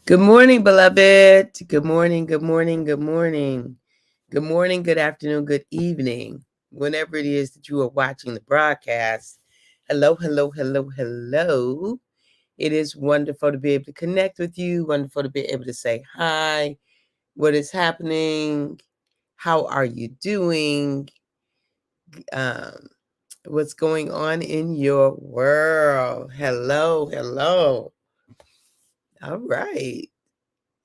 Good morning, beloved. Good morning, good morning, good morning. Good morning, good afternoon, good evening. Whenever it is that you are watching the broadcast. Hello, hello, hello, hello. It is wonderful to be able to connect with you, wonderful to be able to say hi. What is happening? How are you doing? Um, what's going on in your world? Hello, hello. All right.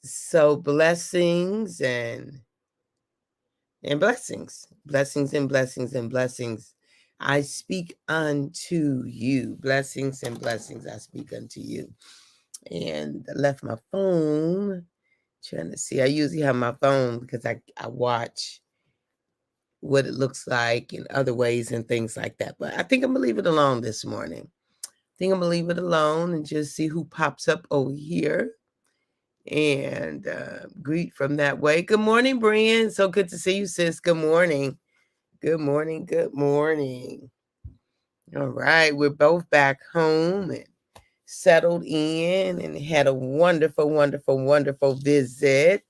So blessings and blessings, blessings and blessings and blessings. I speak unto you. Blessings and blessings I speak unto you. And I left my phone. Trying to see. I usually have my phone because I watch what it looks like in other ways and things like that. But I think I'm gonna leave it alone this morning. I think I'm gonna leave it alone and just see who pops up over here and greet from that way. Good morning, Brian. So good to see you, sis. Good morning. Good morning. Good morning. All right. We're both back home and settled in and had a wonderful, wonderful, wonderful visit.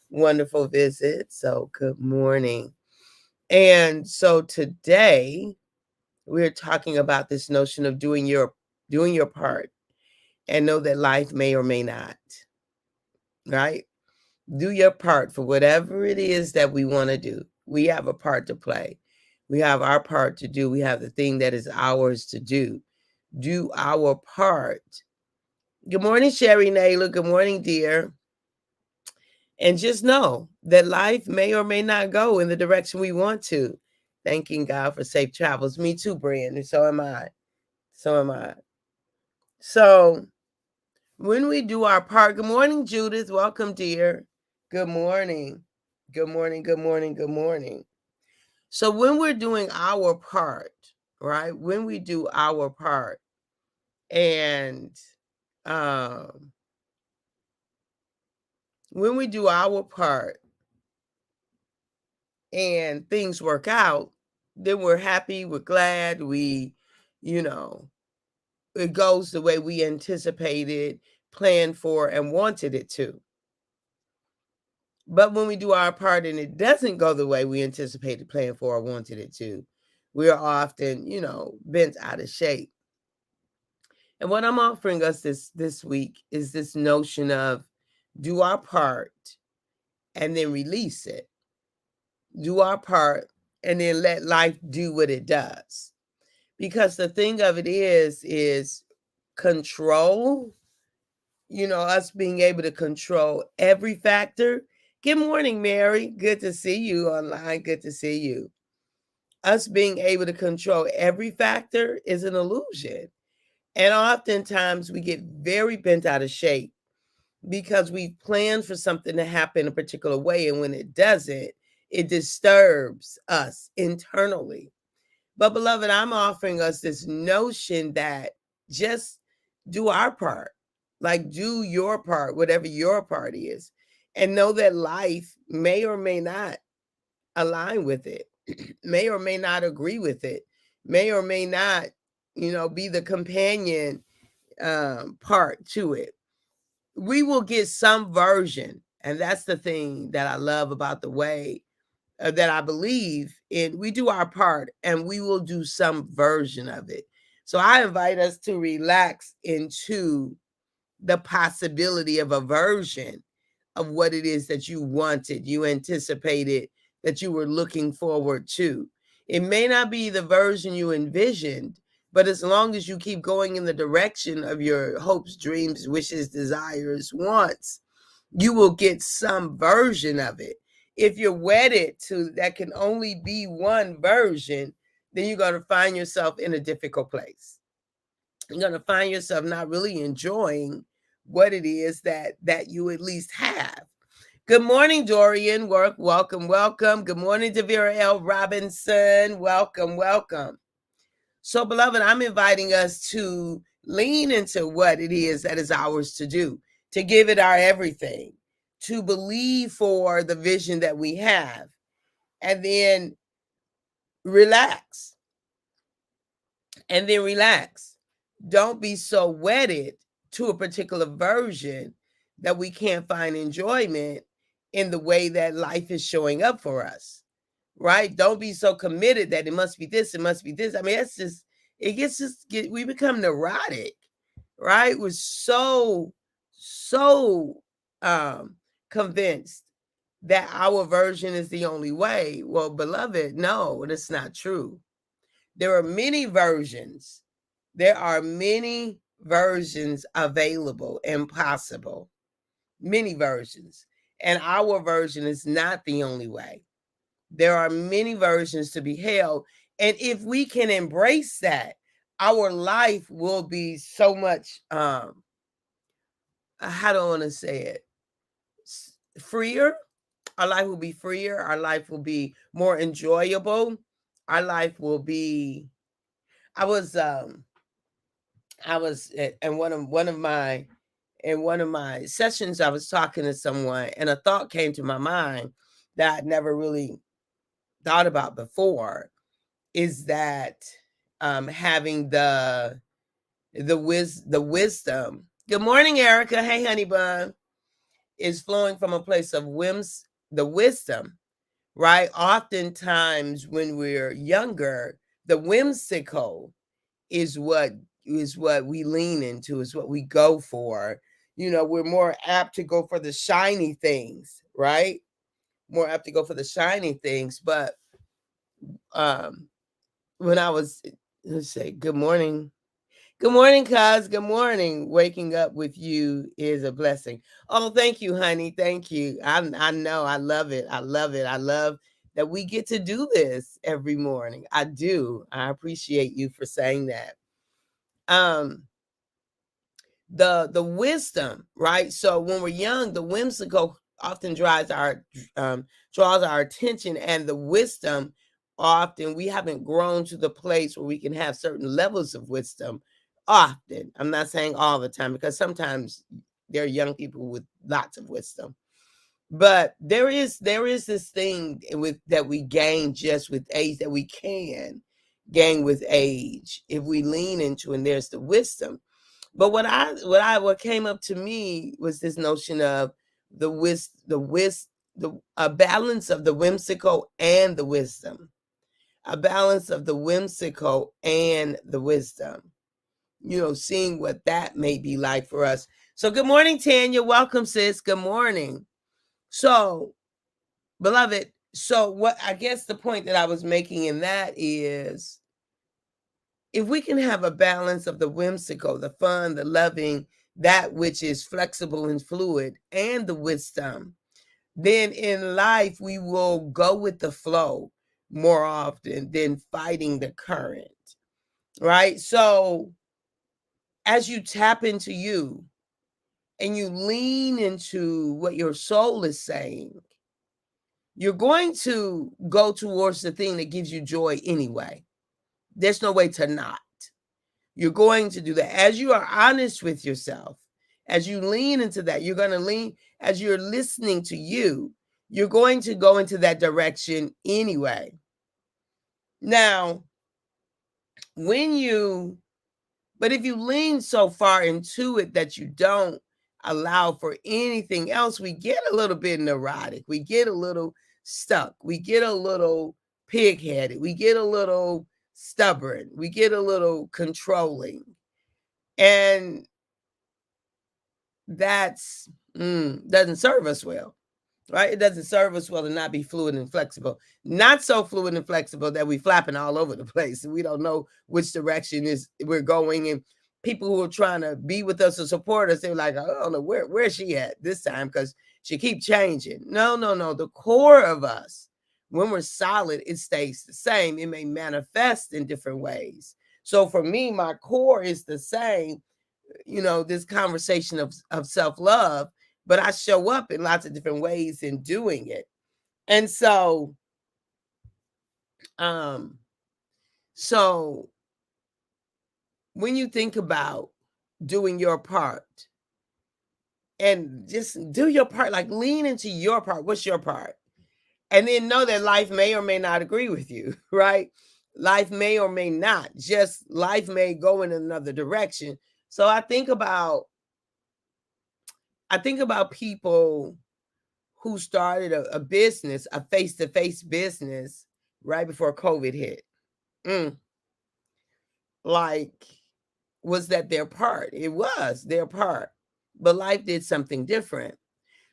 Wonderful visit. So good morning. And so today we're talking about this notion of doing your part and know that life may or may not, right? Do your part for whatever it is that we want to do. We have a part to play. We have our part to do. We have the thing that is ours to do. Do our part. Good morning, Sherry Naylor. Good morning, dear. And just know that life may or may not go in the direction we want to. Thanking God for safe travels. Me too, Brandon. So am I. So am I. So when we do our part, good morning, Judith. Welcome, dear. Good morning. Good morning. Good morning. Good morning. So when we're doing our part, right? When we do our part and um when we do our part and things work out, then we're happy, we're glad, you know, it goes the way we anticipated, planned for, and wanted it to. But when we do our part and it doesn't go the way we anticipated, planned for, or wanted it to, we're often, bent out of shape. And what I'm offering us this week is this notion of do our part and then release it. Do our part and then let life do what it does. Because the thing of it is control, us being able to control every factor. Good morning, Mary. Good to see you online. Good to see you. Us being able to control every factor is an illusion. And oftentimes we get very bent out of shape because we planned for something to happen a particular way. And when it doesn't, it disturbs us internally. But, beloved, I'm offering us this notion that just do our part, like do your part, whatever your part is, and know that life may or may not align with it, may or may not agree with it, may or may not, be the companion part to it. We will get some version. And that's the thing that I love about the way that I believe in. We do our part and we will do some version of it. So I invite us to relax into the possibility of a version of what it is that you wanted, you anticipated, that you were looking forward to. It may not be the version you envisioned, but as long as you keep going in the direction of your hopes, dreams, wishes, desires, wants, you will get some version of it. If you're wedded to that can only be one version, then you're going to find yourself in a difficult place. You're going to find yourself not really enjoying what it is that you at least have. Good morning, Dorian. Welcome, welcome. Good morning, Devira L. Robinson. Welcome, welcome. So, beloved, I'm inviting us to lean into what it is that is ours to do, to give it our everything, to believe for the vision that we have, and then relax. And then relax. Don't be so wedded to a particular version that we can't find enjoyment in the way that life is showing up for us, right? Don't be so committed that it must be this, it must be this. I mean, that's just, we become neurotic, right? We're so um convinced that our version is the only way. Well, beloved, no, that's not true. There are many versions. There are many versions available and possible. Many versions. And our version is not the only way. There are many versions to be held. And if we can embrace that, our life will be so much how do I want to say it? Freer. Our life will be freer. Our life will be more enjoyable. Our life will be. I was in one of my sessions. I was talking to someone, and a thought came to my mind that I'd never really thought about before. Is that having the wisdom. Good morning, Erica. Hey, honey bun. Is flowing from a place of the wisdom, right? Oftentimes when we're younger, the whimsical is what we lean into, is what we go for. You know, we're more apt to go for the shiny things, right? More apt to go for the shiny things. But when I was, let's say, good morning. Good morning, cuz. Good morning. Waking up with you is a blessing. Oh, thank you, honey. Thank you. I know. I love it. I love it. I love that we get to do this every morning. I do. I appreciate you for saying that. Um, the wisdom, right? So when we're young, the whimsical often draws our attention, and the wisdom often we haven't grown to the place where we can have certain levels of wisdom. Often, I'm not saying all the time, because sometimes there are young people with lots of wisdom, but there is this thing with that we gain just with age, that we can gain with age if we lean into, and there's the wisdom. But what came up to me was this notion of a balance of the whimsical and the wisdom. A balance of the whimsical and the wisdom. You know, seeing what that may be like for us. So good morning, Tanya. Welcome, sis. Good morning. So, beloved, so what I guess the point that I was making in that is, if we can have a balance of the whimsical, the fun, the loving, that which is flexible and fluid, and the wisdom, then in life we will go with the flow more often than fighting the current, right? So as you tap into you and you lean into what your soul is saying, you're going to go towards the thing that gives you joy anyway. There's no way to not. You're going to do that. As you are honest with yourself, as you lean into that, you're going to lean, as you're listening to you, you're going to go into that direction anyway. Now, but if you lean so far into it that you don't allow for anything else, we get a little bit neurotic. We get a little stuck. We get a little pig-headed. We get a little stubborn. We get a little controlling. And that's doesn't serve us well, right? It doesn't serve us well to not be fluid and flexible. Not so fluid and flexible that we flapping all over the place and we don't know which direction is we're going. And people who are trying to be with us or support us, they're like, I don't know where's she at this time, because she keep changing. No. The core of us, when we're solid, it stays the same. It may manifest in different ways. So for me, my core is the same. You know, this conversation of self-love, but I show up in lots of different ways in doing it. And so so when you think about doing your part, and just do your part, like lean into your part. What's your part? And then know that life may or may not agree with you, right? Life may or may not. Just life may go in another direction. So I think about I think about people who started a business, a face-to-face business, right before COVID hit. Mm, like, was that their part? It was their part, but life did something different.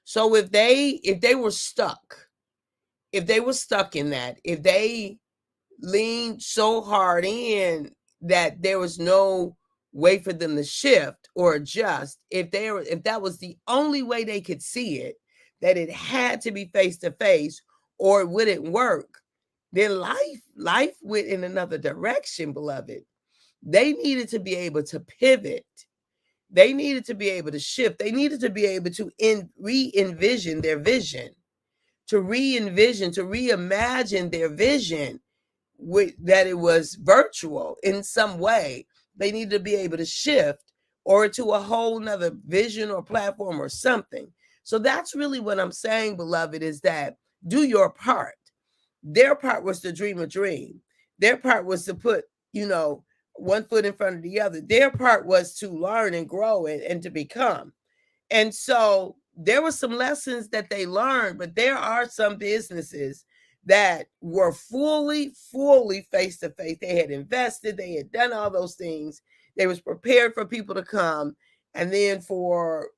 So if they were stuck, if they were stuck in that, if they leaned so hard in that there was no way for them to shift or adjust, if that was the only way they could see it, that it had to be face to face or it wouldn't work, then life went in another direction, beloved. They needed to be able to pivot. They needed to be able to shift. They needed to be able to re-envision their vision, to re-envision, to reimagine their vision that it was virtual in some way. They need to be able to shift or to a whole nother vision or platform or something. So that's really what I'm saying, beloved, is that do your part. Their part was to dream a dream. Their part was to put, one foot in front of the other. Their part was to learn and grow and to become. And so there were some lessons that they learned, but there are some businesses that were fully face to face. They had invested, they had done all those things. They was prepared for people to come. And then for,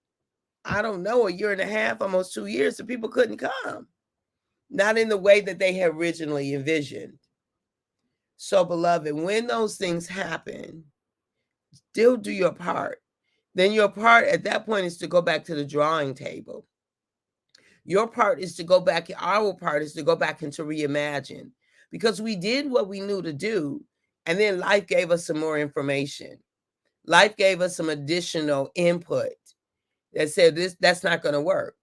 I don't know, a year and a half, almost 2 years, the people couldn't come. Not in the way that they had originally envisioned. So, beloved, when those things happen, still do your part. Then your part at that point is to go back to the drawing table. Your part is to go back, our part is to go back and to reimagine, because we did what we knew to do. And then life gave us some more information. Life gave us some additional input that said that's not going to work.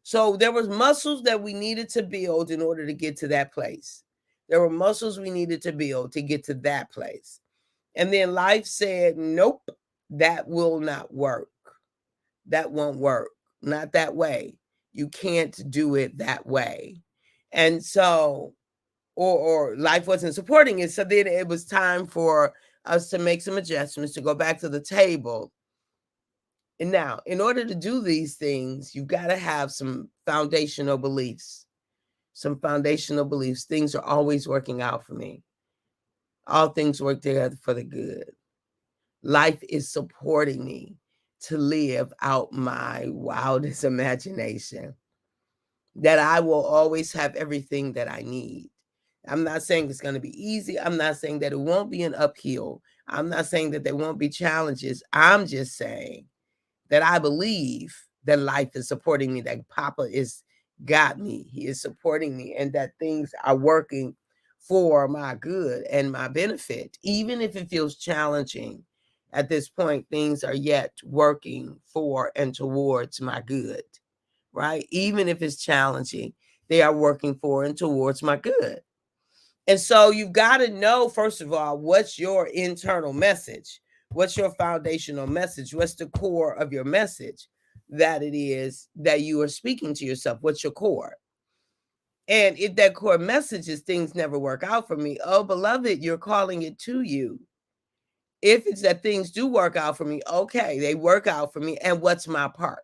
So there was muscles that we needed to build in order to get to that place. There were muscles we needed to build to get to that place. And then life said, nope, that will not work. That won't work. Not that way. You can't do it that way. And so, or life wasn't supporting it. So then it was time for us to make some adjustments, to go back to the table. And now, in order to do these things, you've got to have some foundational beliefs. Some foundational beliefs. Things are always working out for me. All things work together for the good. Life is supporting me to live out my wildest imagination. That I will always have everything that I need. I'm not saying it's going to be easy. I'm not saying that it won't be an uphill. I'm not saying that there won't be challenges. I'm just saying that I believe that life is supporting me, that Papa is got me. He is supporting me, and that things are working for my good and my benefit. Even if it feels challenging at this point, things are yet working for and towards my good, right? Even if it's challenging, they are working for and towards my good. And so you've got to know, first of all, what's your internal message? What's your foundational message? What's the core of your message that it is that you are speaking to yourself? What's your core? And if that core message is things never work out for me, oh, beloved, you're calling it to you. If it's that things do work out for me, okay, they work out for me. And what's my part?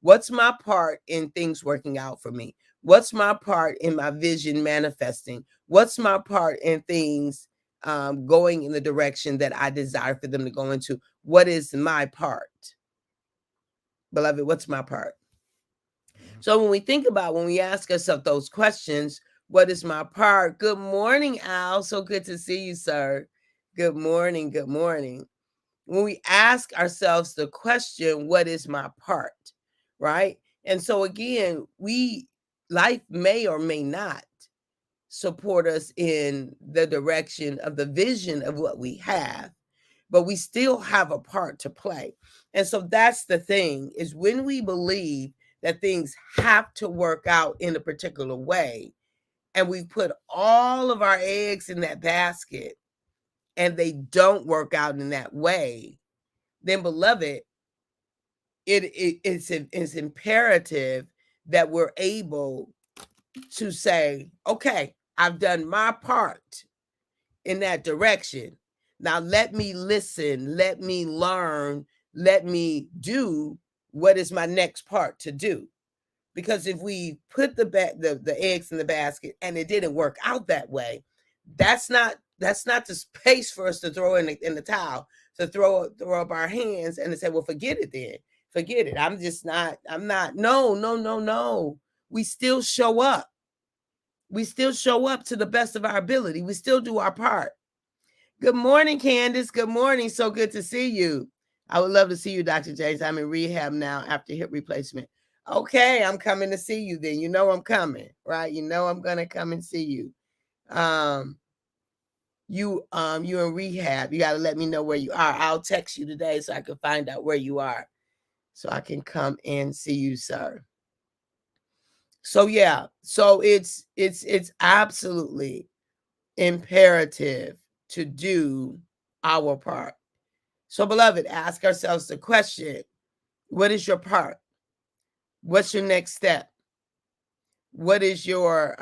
What's my part in things working out for me? What's my part in my vision manifesting? What's my part in things going in the direction that I desire for them to go into? What is my part? Beloved, what's my part? So when we ask ourselves those questions, what is my part? Good morning, Al. So good to see you, sir. Good morning. Good morning. When we ask ourselves the question, what is my part? Right? And so again, life may or may not support us in the direction of the vision of what we have, but we still have a part to play. And so that's the thing, is when we believe that things have to work out in a particular way, and we put all of our eggs in that basket and they don't work out in that way, then beloved, it's imperative that we're able to say, okay, I've done my part in that direction. Now let me listen, let me learn, let me do what is my next part to do? Because if we put the eggs in the basket and it didn't work out that way, that's not the space for us to throw in the towel, to throw up our hands and to say, well, forget it then. Forget it. I'm not. No. We still show up. We still show up to the best of our ability. We still do our part. Good morning, Candace. Good morning. So good to see you. I would love to see you, Dr. James. I'm in rehab now after hip replacement. Okay, I'm coming to see you then. You know I'm coming, right? You know I'm gonna come and see you. You in rehab. You gotta let me know where you are. I'll text you today so I can find out where you are, so I can come and see you, sir. So yeah, so it's absolutely imperative to do our part. So, beloved, ask ourselves the question, what is your part? What's your next step? What is your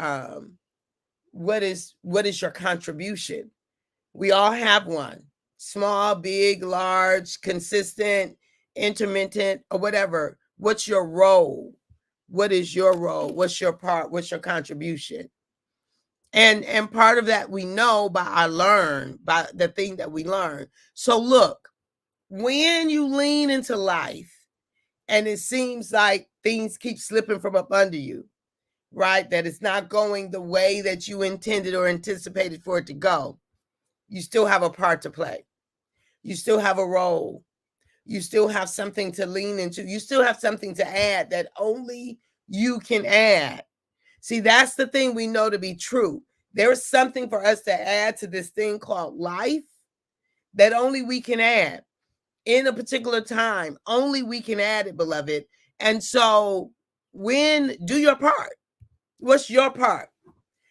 what is your contribution? We all have one. Small, big, large, consistent, intermittent, or whatever. What's your role? What is your role? What's your part? What's your contribution? And part of that we know by the thing that we learn. So look, when you lean into life and it seems like things keep slipping from up under you, right? That it's not going the way that you intended or anticipated for it to go. You still have a part to play. You still have a role. You still have something to lean into. You still have something to add that only you can add. See, that's the thing we know to be true. There's something for us to add to this thing called life that only we can add in a particular time. Only we can add it, beloved. And so do your part. What's your part?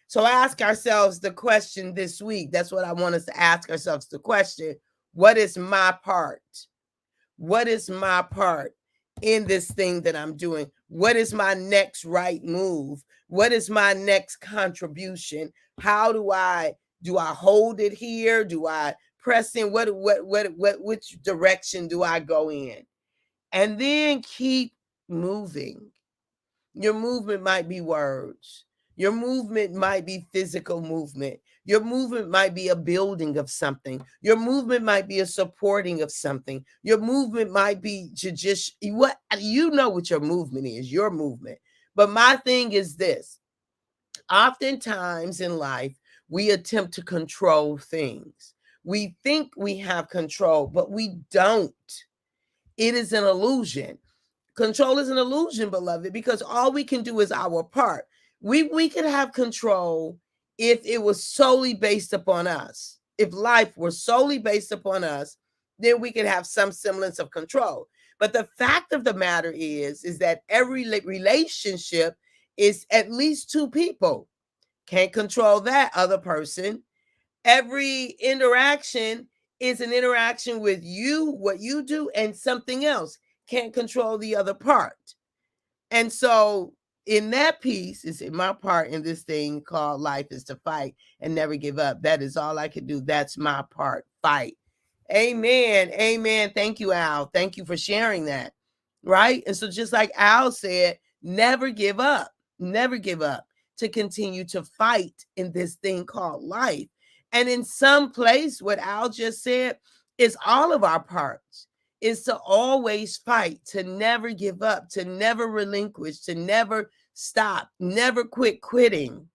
So ask ourselves the question this week. That's what I want us to ask ourselves the question. What is my part? What is my part in this thing that I'm doing? What is my next right move? What is my next contribution? How do I hold it here? Do I press in? Which direction do I go in? And then keep moving. Your movement might be words. Your movement might be physical movement. Your movement might be a building of something. Your movement might be a supporting of something. Your movement might be to just what your movement is, your movement. But my thing is this. Oftentimes in life, we attempt to control things. We think we have control, but we don't. It is an illusion. Control is an illusion, beloved, because all we can do is our part. We could have control if it was solely based upon us. If life were solely based upon us, then we could have some semblance of control. But the fact of the matter is that every relationship is at least two people. Can't control that other person. Every interaction is an interaction with you, what you do, and something else. Can't control the other part. And so in that piece is my part in this thing called life is to fight and never give up. That is all I can do. That's my part. Fight. Amen. Amen. Thank you, Al. Thank you for sharing that. Right. And so just like Al said, never give up. Never give up to continue to fight in this thing called life. And in some place, what Al just said is all of our parts. Is to always fight, to never give up, to never relinquish, to never stop, never quitting,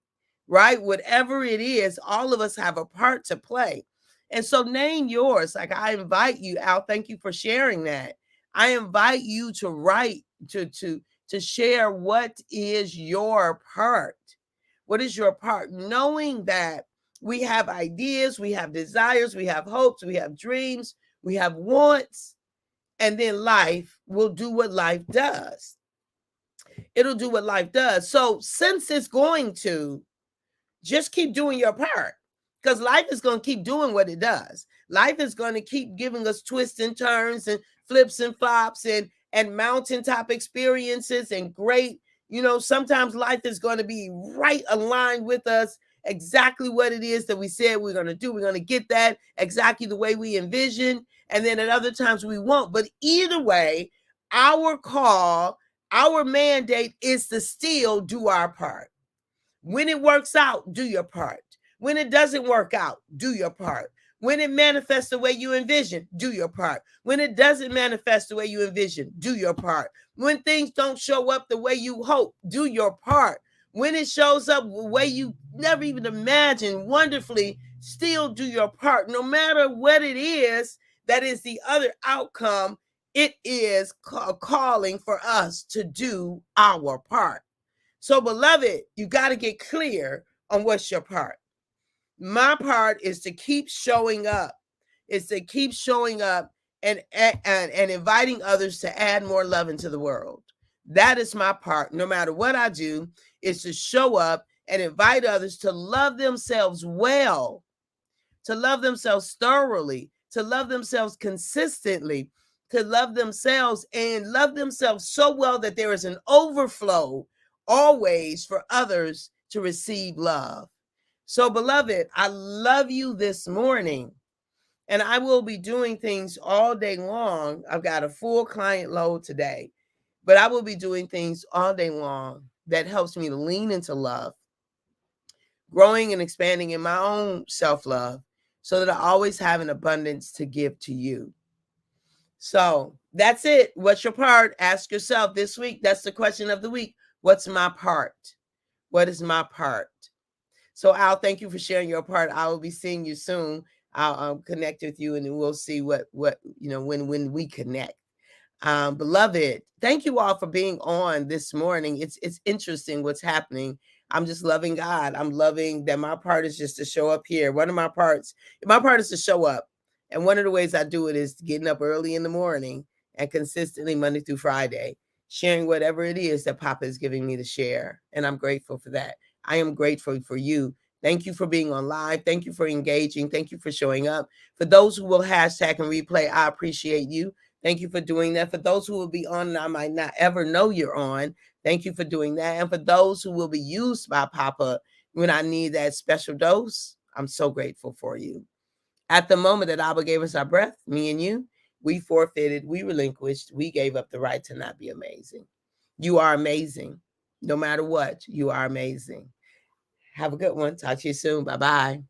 right? Whatever it is, all of us have a part to play. And so name yours. Like I invite you, Al, thank you for sharing that. I invite you to write, to share what is your part. What is your part? Knowing that we have ideas, we have desires, we have hopes, we have dreams, we have wants. And then life will do what life does. It'll do what life does. So since it's going to, just keep doing your part, because life is going to keep doing what it does. Life is going to keep giving us twists and turns and flips and flops and mountaintop experiences and great, sometimes life is going to be right aligned with us, exactly what it is that we said we're going to do. We're going to get that exactly the way we envision. And then at other times we won't. But either way, our call, our mandate is to still do our part. When it works out, do your part. When it doesn't work out, do your part. When it manifests the way you envision, do your part. When it doesn't manifest the way you envision, do your part. When things don't show up the way you hope, do your part. When it shows up the way you never even imagined, wonderfully, still do your part. No matter what it is that is the other outcome, it is calling for us to do our part. So, beloved, you got to get clear on what's your part. My part is to keep showing up. It's to keep showing up and inviting others to add more love into the world. That is my part. No matter what I do, is to show up and invite others to love themselves well, to love themselves thoroughly, to love themselves consistently, to love themselves and love themselves so well that there is an overflow always for others to receive love. So, beloved, I love you this morning, and I will be doing things all day long. I've got a full client load today, but I will be doing things all day long that helps me to lean into love, growing and expanding in my own self-love so that I always have an abundance to give to you. So that's it. What's your part? Ask yourself this week. That's the question of the week. What's my part? What is my part? So Al, thank you for sharing your part. I will be seeing you soon. I'll connect with you, and we'll see what when we connect. Beloved, thank you all for being on this morning. It's interesting what's happening. I'm just loving God. I'm loving that my part is just to show up here. One of my parts is to show up. And one of the ways I do it is getting up early in the morning and consistently Monday through Friday, sharing whatever it is that Papa is giving me to share. And I'm grateful for that. I am grateful for you. Thank you for being on live. Thank you for engaging. Thank you for showing up. For those who will hashtag and replay, I appreciate you. Thank you for doing that. For those who will be on and I might not ever know you're on, thank you for doing that. And for those who will be used by Papa when I need that special dose, I'm so grateful for you. At the moment that Abba gave us our breath, me and you, we forfeited, we relinquished, we gave up the right to not be amazing. You are amazing. No matter what, you are amazing. Have a good one. Talk to you soon. Bye-bye.